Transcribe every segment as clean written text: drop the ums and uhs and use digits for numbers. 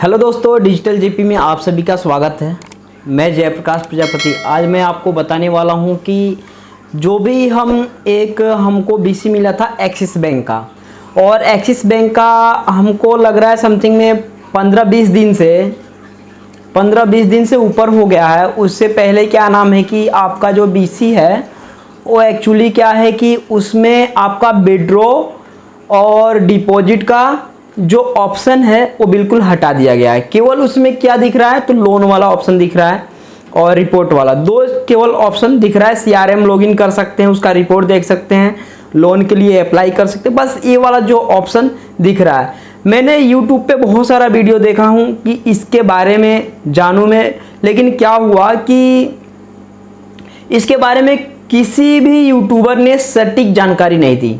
Hello दोस्तों, digital GP में आप सभी का स्वागत है। मैं जयप्रकाश प्रजापति। आज मैं आपको बताने वाला हूं कि जो भी हमको बीसी मिला था एक्सिस बैंक का, और एक्सिस बैंक का हमको लग रहा है समथिंग में 15-20 दिन से ऊपर हो गया है। उससे पहले क्या नाम है कि आपका जो बीसी है वो एक्चुअली क्या है कि उसमें आपका विड्रॉ और डिपॉजिट का जो ऑप्शन है वो बिल्कुल हटा दिया गया है। केवल उसमें क्या दिख रहा है, तो लोन वाला ऑप्शन दिख रहा है और रिपोर्ट वाला, दो केवल ऑप्शन दिख रहा है। सीआरएम लॉगिन कर सकते हैं, उसका रिपोर्ट देख सकते हैं, लोन के लिए अप्लाई कर सकते हैं, बस ये वाला जो ऑप्शन दिख रहा है। मैंने यूट्यूब पे बहुत सारा वीडियो देखा हूँ कि इसके बारे में जानूँ मैं, लेकिन क्या हुआ कि इसके बारे में किसी भी यूट्यूबर ने सटीक जानकारी नहीं दी।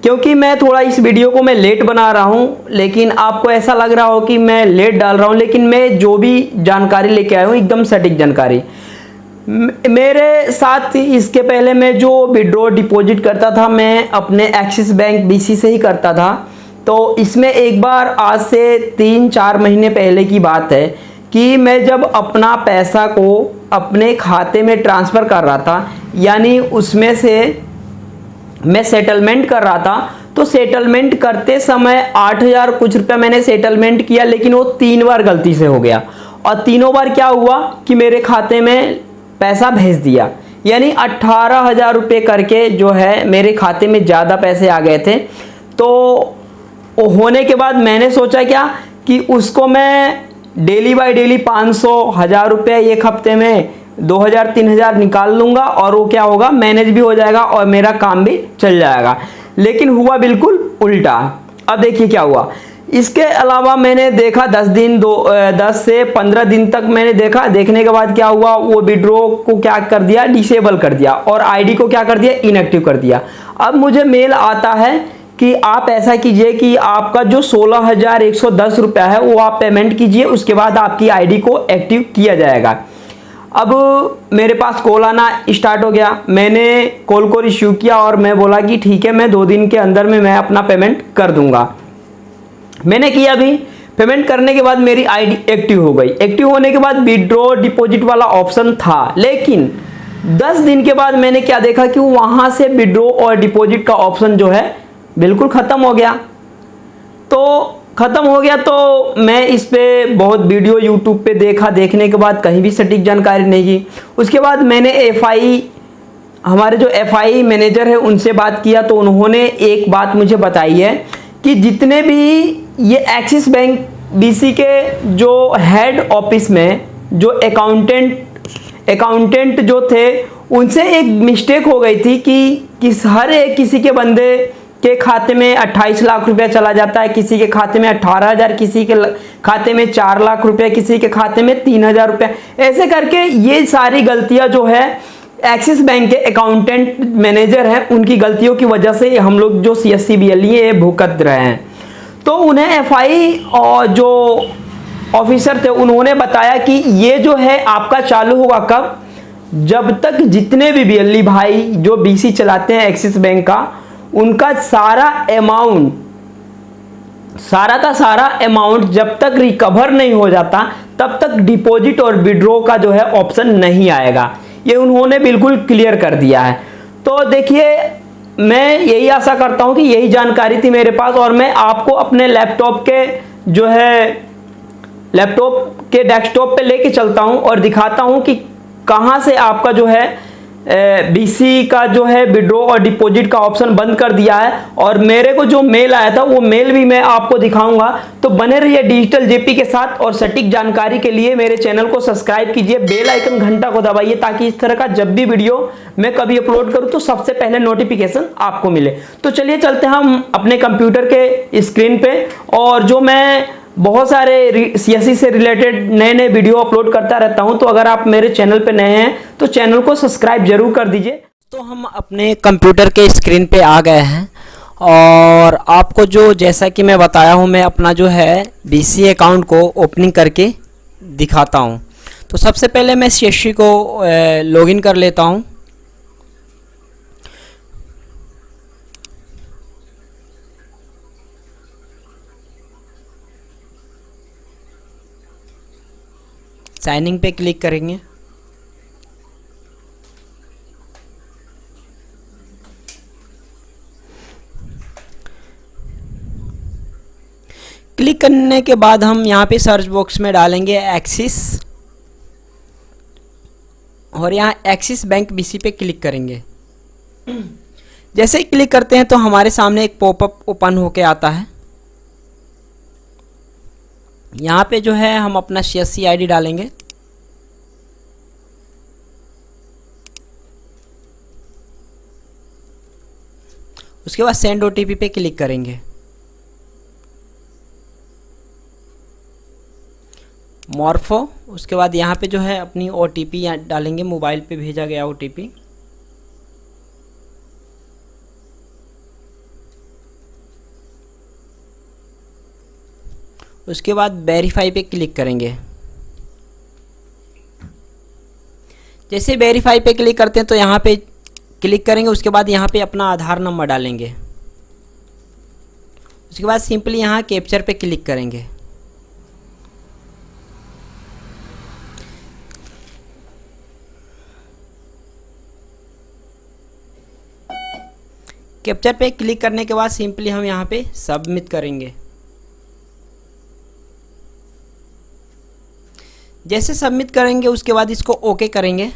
क्योंकि मैं थोड़ा इस वीडियो को मैं लेट बना रहा हूँ, लेकिन आपको ऐसा लग रहा हो कि मैं लेट डाल रहा हूँ, लेकिन मैं जो भी जानकारी लेके आया हूँ एकदम सटीक जानकारी। मेरे साथ इसके पहले मैं जो विड्रॉ डिपॉजिट करता था, मैं अपने एक्सिस बैंक बीसी से ही करता था। तो इसमें एक बार आज से 3-4 महीने पहले की बात है कि मैं जब अपना पैसा को अपने खाते में ट्रांसफ़र कर रहा था, यानी उसमें से मैं सेटलमेंट कर रहा था, तो सेटलमेंट करते समय 8,000 कुछ रुपया मैंने सेटलमेंट किया, लेकिन वो 3 बार गलती से हो गया। और तीनों बार क्या हुआ कि मेरे खाते में पैसा भेज दिया, यानी 18,000 रुपये करके जो है मेरे खाते में ज़्यादा पैसे आ गए थे। तो वो होने के बाद मैंने सोचा क्या कि उसको मैं डेली बाय डेली 500-1,000 रुपये एक हफ्ते में 2,000-3,000 निकाल लूँगा, और वो क्या होगा, मैनेज भी हो जाएगा और मेरा काम भी चल जाएगा। लेकिन हुआ बिल्कुल उल्टा। अब देखिए क्या हुआ। इसके अलावा मैंने देखा 10 से 15 दिन तक मैंने देखा। देखने के बाद क्या हुआ, वो विड्रॉ को क्या कर दिया, डिसेबल कर दिया, और आईडी को क्या कर दिया, इनएक्टिव कर दिया। अब मुझे मेल आता है कि आप ऐसा कीजिए कि आपका जो 16,110 रुपया है वो आप पेमेंट कीजिए, उसके बाद आपकी आईडी को एक्टिव किया जाएगा। अब मेरे पास कॉल आना स्टार्ट हो गया। मैंने कॉल को रिसीव किया और मैं बोला कि ठीक है, मैं 2 दिन के अंदर में मैं अपना पेमेंट कर दूंगा। मैंने किया भी। पेमेंट करने के बाद मेरी आईडी एक्टिव हो गई। एक्टिव होने के बाद विड्रॉ डिपॉजिट वाला ऑप्शन था, लेकिन 10 दिन के बाद मैंने क्या देखा कि वहां से विड्रॉ और डिपॉजिट का ऑप्शन जो है बिल्कुल खत्म हो गया। तो खत्म हो गया तो मैं इस पे बहुत वीडियो यूट्यूब पे देखा। देखने के बाद कहीं भी सटीक जानकारी नहीं की। उसके बाद मैंने हमारे जो एफआई मैनेजर है उनसे बात किया, तो उन्होंने एक बात मुझे बताई है कि जितने भी ये एक्सिस बैंक बीसी के जो हेड ऑफिस में जो अकाउंटेंट जो थे, उनसे एक मिस्टेक हो गई थी कि हर एक किसी के बंदे के खाते में 28 लाख रुपया चला जाता है, किसी के खाते में 18,000, किसी के खाते में 4 लाख रुपया, किसी के खाते में 3,000 रुपया। ऐसे करके ये सारी गलतियां जो है एक्सिस बैंक के अकाउंटेंट मैनेजर हैं, उनकी गलतियों की वजह से हम लोग जो CSCBL ये भुगत रहे हैं। तो उन्हें एफआई और जो ऑफिसर थे उन्होंने बताया कि ये जो है आपका चालू होगा कब, जब तक जितने भी बियली भाई जो बीसी चलाते हैं एक्सिस बैंक का, उनका सारा का सारा अमाउंट जब तक रिकवर नहीं हो जाता, तब तक डिपॉजिट और विड्रॉ का जो है ऑप्शन नहीं आएगा। ये उन्होंने बिल्कुल क्लियर कर दिया है। तो देखिए, मैं यही आशा करता हूं कि यही जानकारी थी मेरे पास, और मैं आपको अपने लैपटॉप के डेस्कटॉप पे लेके चलता हूं और दिखाता हूं कि कहां से आपका जो है बीसी का जो है विड्रॉ और डिपॉजिट का ऑप्शन बंद कर दिया है। और मेरे को जो मेल आया था वो मेल भी मैं आपको दिखाऊंगा। तो बने रहिए डिजिटल जेपी के साथ, और सटीक जानकारी के लिए मेरे चैनल को सब्सक्राइब कीजिए, बेल आइकन घंटा को दबाइए, ताकि इस तरह का जब भी वीडियो मैं कभी अपलोड करूं तो सबसे पहले नोटिफिकेशन आपको मिले। तो चलिए चलते हैं हम अपने कंप्यूटर के स्क्रीन पे, और जो मैं बहुत सारे सीएससी से रिलेटेड नए नए वीडियो अपलोड करता रहता हूं, तो अगर आप मेरे चैनल पे नए हैं तो चैनल को सब्सक्राइब जरूर कर दीजिए। तो हम अपने कंप्यूटर के स्क्रीन पे आ गए हैं, और आपको जो जैसा कि मैं बताया हूं, मैं अपना जो है बीसी अकाउंट को ओपनिंग करके दिखाता हूं। तो सबसे पहले मैं सीएससी को लॉगिन कर लेता हूं। साइनिंग पे क्लिक करेंगे। क्लिक करने के बाद हम यहाँ पे सर्च बॉक्स में डालेंगे एक्सिस, और यहाँ एक्सिस बैंक बीसी पे क्लिक करेंगे। जैसे ही क्लिक करते हैं तो हमारे सामने एक पॉपअप ओपन होके आता है। यहाँ पे जो है हम अपना CSC ID डालेंगे। उसके बाद सेंड OTP पे क्लिक करेंगे। मॉर्फो, उसके बाद यहाँ पे जो है अपनी OTP डालेंगे, मोबाइल पे भेजा गया OTP। उसके बाद वेरीफाई पे क्लिक करेंगे। जैसे वेरीफाई पे क्लिक करते हैं तो यहाँ पे क्लिक करेंगे। उसके बाद यहाँ पे अपना आधार नंबर डालेंगे। उसके बाद सिंपली यहाँ कैप्चर पे क्लिक करेंगे। कैप्चर पे क्लिक करने के बाद सिंपली हम यहाँ पे सबमिट करेंगे। जैसे सबमिट करेंगे उसके बाद इसको ओके करेंगे,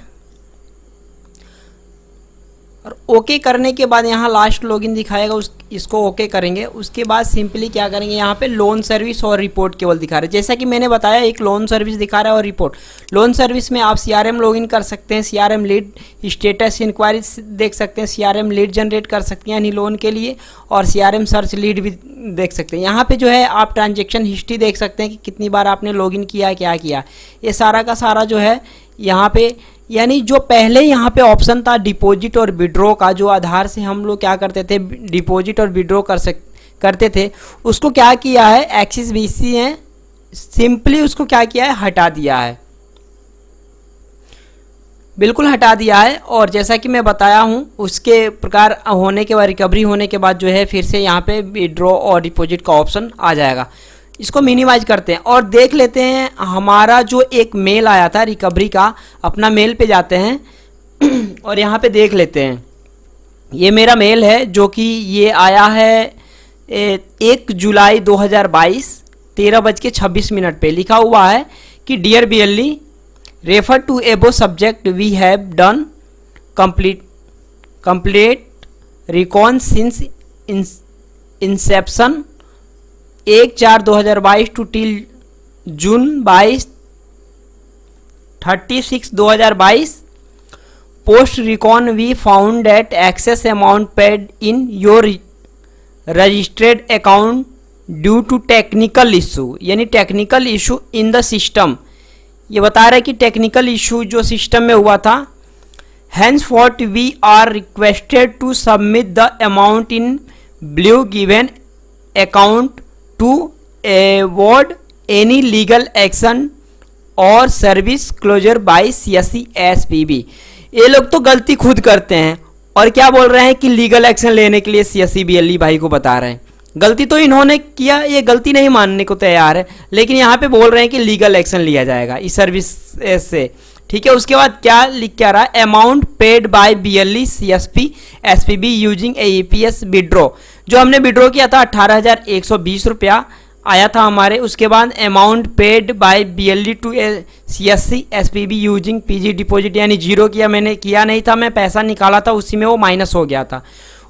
और ओके करने के बाद यहाँ लास्ट लॉगिन दिखाएगा, इसको ओके करेंगे। उसके बाद सिंपली क्या करेंगे, यहाँ पे लोन सर्विस और रिपोर्ट केवल दिखा रहा है। जैसा कि मैंने बताया, एक लोन सर्विस दिखा रहा है और रिपोर्ट। लोन सर्विस में आप CRM लॉगिन कर सकते हैं, CRM लीड स्टेटस इंक्वायरी देख सकते हैं, CRM लीड जनरेट कर सकते हैं यानी लोन के लिए, और CRM सर्च लीड भी देख सकते हैं। यहाँ पे जो है आप ट्रांजेक्शन हिस्ट्री देख सकते हैं कि कितनी बार आपने लॉगिन किया, क्या किया। ये सारा का सारा जो है यहाँ पे, यानी जो पहले यहाँ पे ऑप्शन था डिपॉजिट और विड्रॉ का, जो आधार से हम लोग क्या करते थे, डिपॉजिट और विड्रॉ करते थे, उसको क्या किया है एक्सिस BC है, सिंपली उसको क्या किया है, हटा दिया है, बिल्कुल हटा दिया है। और जैसा कि मैं बताया हूँ उसके प्रकार होने के बाद, रिकवरी होने के बाद जो है फिर से यहाँ पे विड्रॉ और डिपॉजिट का ऑप्शन आ जाएगा। इसको मिनिमाइज करते हैं और देख लेते हैं हमारा जो एक मेल आया था रिकवरी का। अपना मेल पे जाते हैं और यहाँ पे देख लेते हैं। ये मेरा मेल है जो कि ये आया है 1 जुलाई 2022 13:26 पे। लिखा हुआ है कि dear BLE, refer to above subject we have done complete recon since inception 1/4/2022 to till June 36/2022। Post recon we found that excess amount paid in your registered account due to technical issue, यानी technical issue in the system. ये बता रहा है कि technical issue जो system में हुआ था। henceforth we are requested to submit the amount in blue given account to avoid any legal action और service closure by CSC SPB। ये लोग तो गलती खुद करते हैं और क्या बोल रहे हैं कि लीगल एक्शन लेने के लिए CSC BLE भाई को बता रहे हैं। गलती तो इन्होंने किया, ये गलती नहीं मानने को तैयार है, लेकिन यहाँ पे बोल रहे हैं कि लीगल एक्शन लिया जाएगा इस सर्विस से। ठीक है, उसके बाद क्या लिख के आ रहा है, amount paid by BLE CSP SPB using AEPS withdraw. जो हमने विड्रॉ किया था 18,120 रुपया आया था हमारे। उसके बाद amount paid by BLE to CSC SPB using PG deposit, यानी जीरो किया, मैंने किया नहीं था, मैं पैसा निकाला था उसी में वो माइनस हो गया था।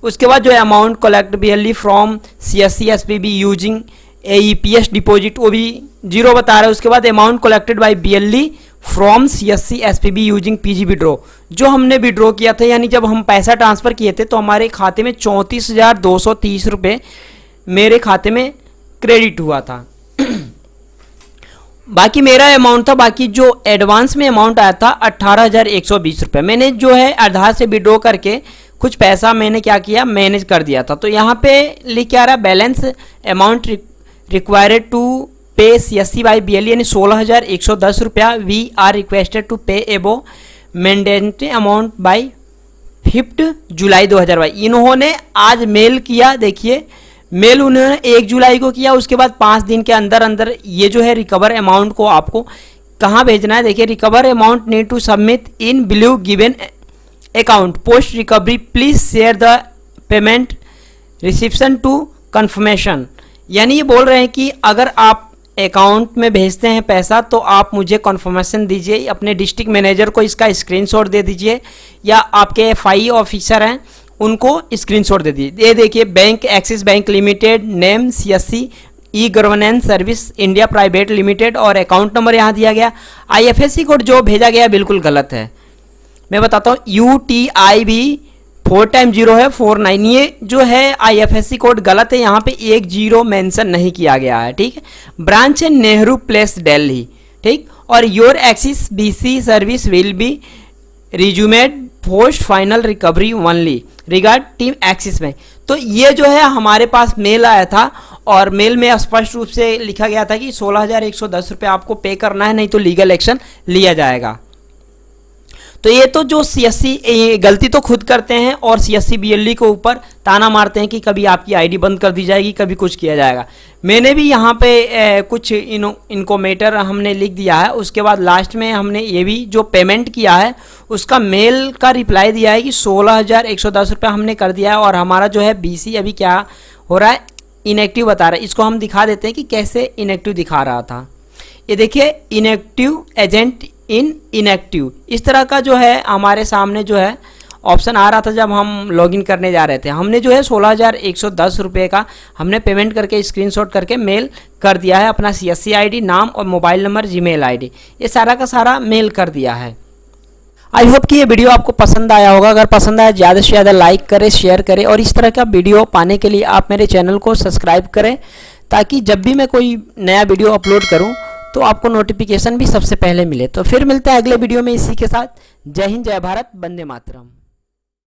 उसके बाद जो है amount collect BLE from CSC SPB using AEPS deposit, वो भी जीरो बता रहा है। उसके बाद amount collected by BLE from CSC SPB using PG withdraw, जो हमने विड्रॉ किया था, यानी जब हम पैसा ट्रांसफ़र किए थे तो हमारे खाते में 34,230 रुपये मेरे खाते में क्रेडिट हुआ था। बाकी मेरा अमाउंट था, बाकी जो एडवांस में अमाउंट आया था 18,120 रुपये, मैंने जो है आधार से विड्रॉ करके कुछ पैसा मैंने क्या किया, मैनेज कर दिया था। तो यहाँ पे लिख के आ रहा है बैलेंस अमाउंट रिक्वायर्ड टू पे CSC बाई BLE, यानी 16,110 रुपया। वी आर रिक्वेस्टेड टू पे एबो मैंडेटरी अमाउंट बाई 5 जुलाई 2022। इन्होंने आज मेल किया, देखिए मेल उन्होंने 1 जुलाई को किया। उसके बाद 5 दिन के अंदर अंदर ये जो है रिकवर अमाउंट को आपको कहाँ भेजना है, देखिए recover amount need to submit in below given account post recovery please share the payment reception to confirmation. यानी ये बोल रहे हैं कि अगर आप अकाउंट में भेजते हैं पैसा तो आप मुझे कन्फर्मेशन दीजिए, अपने डिस्ट्रिक्ट मैनेजर को इसका स्क्रीनशॉट दे दीजिए या आपके एफआई ऑफिसर हैं उनको स्क्रीनशॉट दे दीजिए। ये देखिए bank axis bank limited, name CSC e governance service India private limited और अकाउंट नंबर यहाँ दिया गया। आईएफएससी कोड जो भेजा गया बिल्कुल गलत है, मैं बताता हूँ। UTI भी 4 टाइम 0 है 49, ये जो है आईएफएससी कोड गलत है, यहाँ पे 1 0 मेंशन नहीं किया गया है, ठीक है। ब्रांच है नेहरू प्लेस दिल्ली, ठीक। और your Axis BC service will be resumed post final recovery only regard team Axis bank. तो ये जो है हमारे पास मेल आया था और मेल में स्पष्ट रूप से लिखा गया था कि 16,110 रुपये आपको पे करना है, नहीं तो लीगल एक्शन लिया जाएगा। तो ये तो जो CSC गलती तो खुद करते हैं और CSC BLE को ऊपर ताना मारते हैं कि कभी आपकी आईडी बंद कर दी जाएगी, कभी कुछ किया जाएगा। मैंने भी यहाँ पे कुछ इनको मैटर हमने लिख दिया है। उसके बाद लास्ट में हमने ये भी जो पेमेंट किया है उसका मेल का रिप्लाई दिया है कि 16,110 रुपये हमने कर दिया है और हमारा जो है BC अभी क्या हो रहा है, इनएक्टिव बता रहा है। इसको हम दिखा देते हैं कि कैसे इनएक्टिव दिखा रहा था। ये देखिए इनएक्टिव एजेंट इन इनएक्टिव, इस तरह का जो है हमारे सामने जो है ऑप्शन आ रहा था जब हम लॉगिन करने जा रहे थे। हमने जो है 16,110 रुपये का हमने पेमेंट करके स्क्रीनशॉट करके मेल कर दिया है, अपना CSC ID, नाम और मोबाइल नंबर, जीमेल ID, ये सारा का सारा मेल कर दिया है। आई होप कि ये वीडियो आपको पसंद आया होगा। अगर पसंद आया ज़्यादा से ज़्यादा लाइक करें, शेयर करें और इस तरह का वीडियो पाने के लिए आप मेरे चैनल को सब्सक्राइब करें ताकि जब भी मैं कोई नया वीडियो अपलोड करूं तो आपको नोटिफिकेशन भी सबसे पहले मिले। तो फिर मिलते हैं अगले वीडियो में इसी के साथ। जय हिंद, जय भारत, वंदे मातरम।